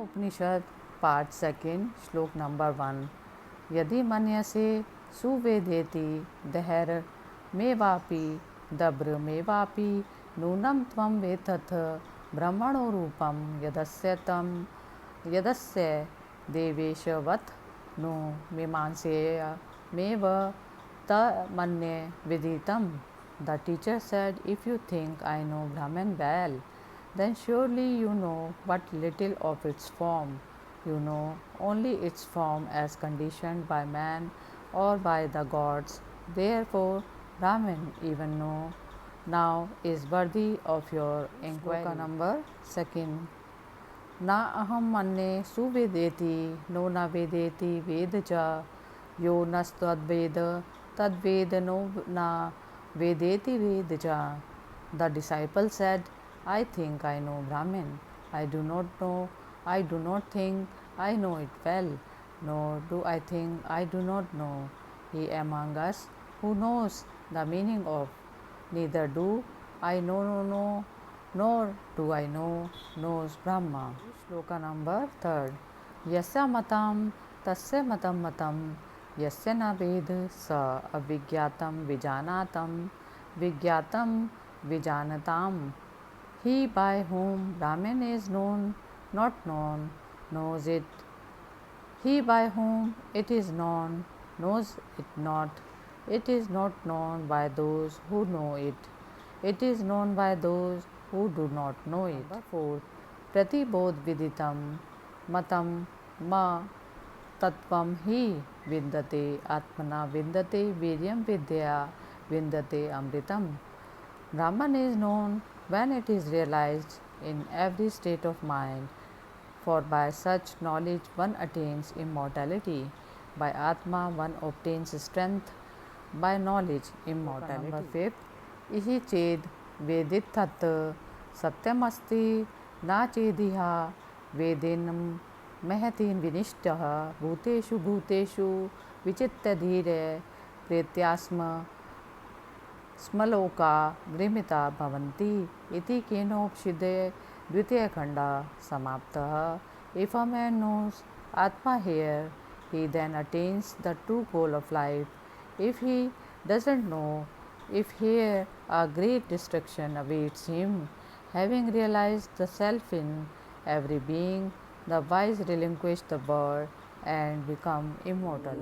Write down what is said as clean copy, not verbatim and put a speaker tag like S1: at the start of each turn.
S1: Upnishad, Part 2, Shlok number 1. Yadi manyase suvedeti dahar mevapi dabr mevapi nunam tvam vetath brahmano rupam yadasya deveshavat no mimanseya meva ta manye viditam. The teacher said, if you think I know Brahman well, then surely you know but little of its form. You know only its form as conditioned by man or by the gods. Therefore, Brahman, even now is worthy of your inquiry. Shloka number 2. Na aham manne suvedeti no na vedeti vedaja yo nastadveda tadveda no na vedeti vedaja. The disciple said, I think I know Brahman. I do not know, I do not think I know it well, nor do I think I do not know. He among us who knows the meaning of neither do I know, nor do I know, knows Brahma. Shloka number 3. Yasya matam tasya matam yasya na ved sa avigyatam vigyatam vijanatam. He by whom Brahman is known, not known, knows it. He by whom it is known, knows it not. It is not known by those who know it. It is known by those who do not know it. Number 4. Pratibodh viditam matam ma tattvam hi vindate atmana vindate viryam vidya vindate amritam. Brahman is known when it is realized in every state of mind, for by such knowledge one attains immortality. By Atma one obtains strength, by knowledge immortality. Number 5. Ihi ched vedit tat satyamasti na chediha vedinam महति विनिष्टः भूतेषु भूतेषु विचित्य धीरे प्रेत्यास्म स्मलोका गृमिता भवन्ति इति केनोपनिषदे द्वितीयखण्डः समाप्तः. If a man knows Atma here, he then attains the true goal of life. If he doesn't know, if here a great destruction awaits him. Having realized the self in every being, the wise relinquish the world and become immortal.